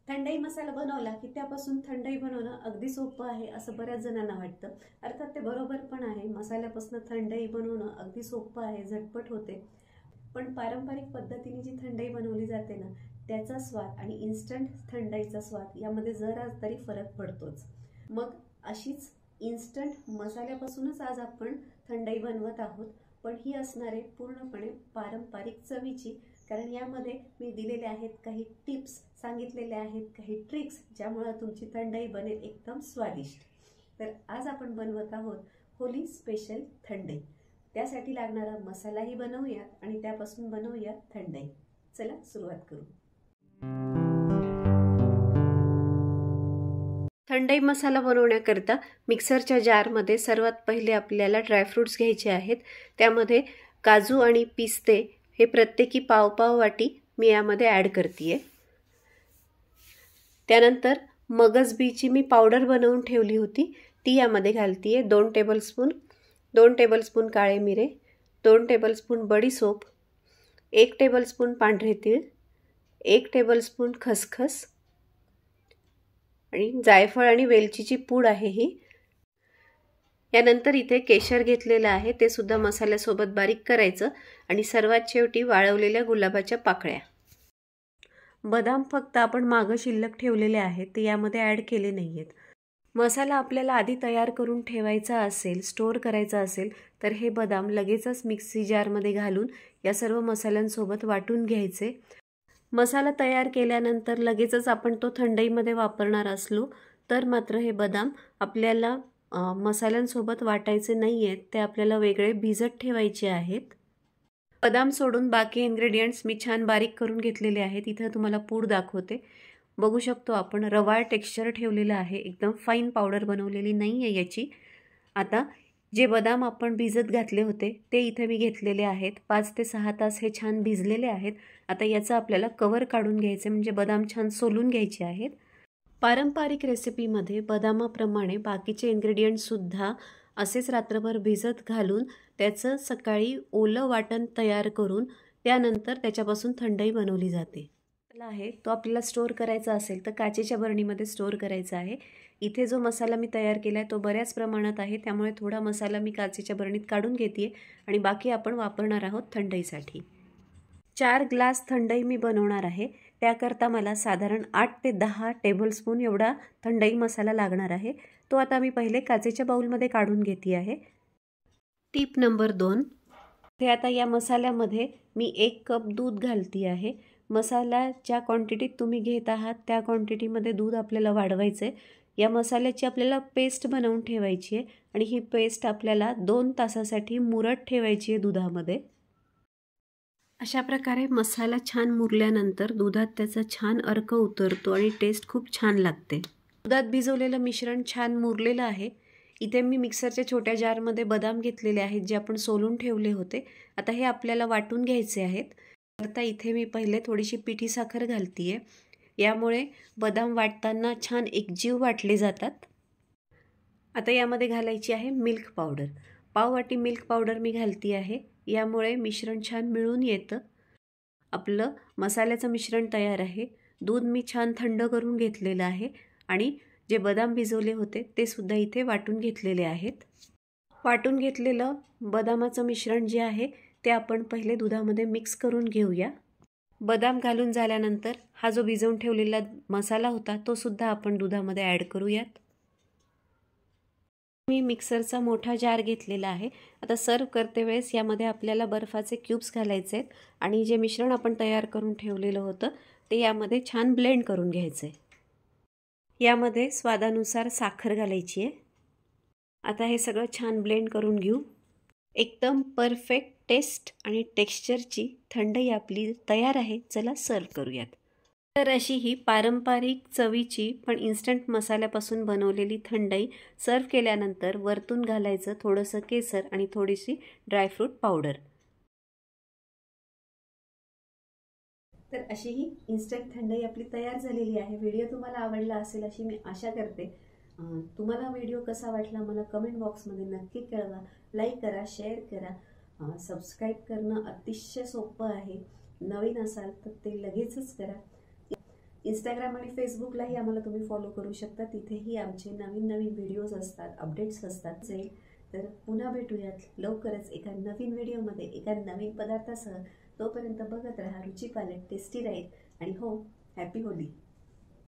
थंडाई मसाला बनवला की त्यापासून थंडाई बनवणं अगदी सोपं आहे असं बऱ्याच जणांना वाटतं। अर्थात ते बरोबर पण आहे। मसाल्यापासून थंडाई बनवणं अगदी सोपं आहे, झटपट होते। पण पारंपरिक पद्धतीने जी थंडाई बनवली जाते ना, त्याचा स्वाद आणि इन्स्टंट थंडाईचा स्वाद यामध्ये जरा तरी फरक पडतोच। मग अशीच इन्स्टंट मसाल्यापासूनच आज आपण थंडाई बनवत आहोत, पण ही असणार आहे पूर्णपणे पारंपरिक चवीची। कारण यामध्ये मी दिलेले आहेत काही टिप्स, सांगितलेले आहेत काही ट्रिक्स, ज्यामुळे तुमची थंडाई बनेल एकदम स्वादिष्ट। तर आज आपण बनवत आहोत होली स्पेशल थंडाई। त्यासाठी लागणारा मसालाही बनवूया आणि त्यापासून बनवूया थंडाई। चला सुरुवात करू। थंडाई मसाला बनवण्याकरता मिक्सरच्या जारमध्ये सर्वात पहिले आपल्याला ड्रायफ्रूट्स घ्यायचे आहेत। त्यामध्ये काजू आणि पिस्ते हे प्रत्येकी पाव पाव वाटी मी यामध्ये ॲड करतेय। त्यानंतर मगज बीची मी पावडर बनवून ठेवली होती ती यामध्ये घालतेय। 2 टेबलस्पून, 2 टेबलस्पून काळे मिरे, 2 टेबलस्पून बडीशोप, 1 टेबलस्पून पांढरे तीळ, 1 टेबलस्पून खसखस आणि जायफळ आणि वेलचीची पूड आहे ही। यानंतर इथे केशर घेतलेलं आहे, ते सुद्धा मसाल्यासोबत बारीक करायचं आणि सर्वात शेवटी वाळवलेल्या गुलाबाच्या पाकळ्या। बदाम फक्त आपण मागं शिल्लक ठेवलेले आहेत, ते यामध्ये ॲड केले नाहीयेत। मसाला आपल्याला आधी तयार करून ठेवायचा असेल, स्टोअर करायचा असेल तर हे बदाम लगेचच मिक्सी जारमध्ये घालून या सर्व मसाल्यांसोबत वाटून घ्यायचे। मसाला तयार केल्यानंतर लगेचच आपण तो थंडाईमध्ये वापरणार असलो तर मात्र हे बदाम आपल्याला मसाल्यांसोबत वाटायचे नाहीयेत, ते आपल्याला वेगळे भिजत ठेवायचे आहेत। बदाम सोडून बाकी इन्ग्रेडियंट्स मी छान बारीक करून घेतलेले आहेत। इथे तुम्हाला पूड दाखवते, बघू शकतो आपण रवाळ टेक्स्चर ठेवलेलं आहे, एकदम फाईन पावडर बनवलेली नाही आहे याची। आता जे बदाम आपण भिजत घातले होते ते इथे मी घेतलेले आहेत। 5 ते 6 तास हे छान भिजलेले आहेत। आता याचा आपल्याला कवर काढून घ्यायचे, म्हणजे बदाम छान सोलून घ्यायचे आहेत। पारंपरिक रेसिपीमध्ये बदामाप्रमाणे बाकीचे इन्ग्रेडियंट्स सुद्धा असेच रात्रभर भिजत घालून त्याचं सकाळी ओलं वाटण तयार करून त्यानंतर त्याच्यापासून थंडाई बनवली जाते। आहे तो आपल्याला स्टोअर करायचा असेल तर काचेच्या बरणीमध्ये स्टोअर करायचा आहे। इथे जो मसाला मी तयार केला आहे तो बऱ्याच प्रमाणात आहे, त्यामुळे थोडा मसाला मी काचेच्या बरणीत काढून घेतेय आणि बाकी आपण वापरणार आहोत थंडाईसाठी। 4 ग्लास थंडाई मी बनवणार आहे, त्याकरता मला साधारण 8 ते 10 टेबलस्पून एवढा थंडाई मसाला लागणार आहे। तो आता मी पहिले काचेच्या बाउलमध्ये काढून घेते आहे। टिप नंबर 2, ते आता या मसाल्यामध्ये मी 1 कप दूध घालते आहे। मसाल्याच्या क्वांटिटीत तुम्ही घेत आहात त्या क्वांटिटीमध्ये दूध आपल्याला वाढवायचं आहे। या मसाल्याची आपल्याला पेस्ट बनवून ठेवायची आहे आणि ही पेस्ट आपल्याला 2 तासासाठी मुरत ठेवायची आहे दुधामध्ये। अशा प्रकारे मसाला छान मुरल्यानंतर दुधात त्याचा छान अर्क उतरतो आणि टेस्ट खूप छान लागते। दुधात भिजवलेलं मिश्रण छान मुरलेलं आहे। इथे मी मिक्सरच्या छोट्या जारमध्ये बदाम घेतलेले आहेत, जे आपण सोलून ठेवले होते। आता हे आपल्याला वाटून घ्यायचे आहेत। आता इथे मी पहिले थोडीशी पिठी साखर घालतीये, यामुळे बदाम वाटताना छान एकजीव वाटले जातात। आता यामध्ये घालायची आहे मिल्क पावडर, पाव वाटी मिल्क पावडर मी घालती आहे, यामुळे मिश्रण छान मिळून येतं। आपलं मसाल्याचं मिश्रण तयार आहे। दूध मी छान थंड करून घेतलेलं आहे आणि जे बदाम भिजवले होते ते सुद्धा इथे वाटून घेतलेले आहेत। वाटून घेतलेलं बदामाचं मिश्रण जे आहे ते आपण पहिले दुधामध्ये मिक्स करून घेऊया। बदाम घालून झाल्यानंतर हा जो भिजवून ठेवलेला मसाला होता तो सुद्धा आपण दुधामध्ये ॲड करूयात। मी मिक्सरचा मोठा जार घेतलेला आहे। आता सर्व करते वेळेस यामध्ये आपल्याला बर्फाचे क्यूब्स घालायचे आहेत आणि जे मिश्रण आपण तयार करून ठेवलेलं होतं ते यामध्ये छान ब्लेंड करून घ्यायचं आहे। यामध्ये स्वादानुसार साखर घालायची आहे। आता हे सगळं छान ब्लेंड करून घेऊ। एकदम परफेक्ट टेस्ट आणि टेक्स्चरची थंडाई आपली तयार आहे। चला सर्व करूयात। तर अशी ही पारंपरिक चवीची पण इन्स्टंट मसाल्यापासून बनवलेली थंडाई सर्व केल्यानंतर वरतून घालायचं थोडंसं केसर आणि थोडीशी ड्रायफ्रूट पावडर। तर अशी ही इन्स्टंट थंडाई आपली तयार झालेली आहे। व्हिडिओ तुम्हाला आवडला असेल अशी मी आशा करते। तुम्हाला व्हिडिओ कसा वाटला मला कमेंट बॉक्समध्ये नक्की कळवा। लाईक करा, शेअर करा, सबस्क्राईब करणं अतिशय सोपं आहे। नवीन असाल तर ते लगेचच करा। इंस्टाग्राम आणि फेसबुकलाही आम्हाला तुम्ही फॉलो करू शकता. तिथेही आमचे नवीन नवीन व्हिडिओज असतात, अपडेट्स असतात. तर पुन्हा भेटूयात लवकरच एका नवीन व्हिडिओमध्ये एका नवीन पदार्थासह. तोपर्यंत बघत राहा रुची पॅलेट, टेस्टी राईट. आणि हो, हॅपी होली.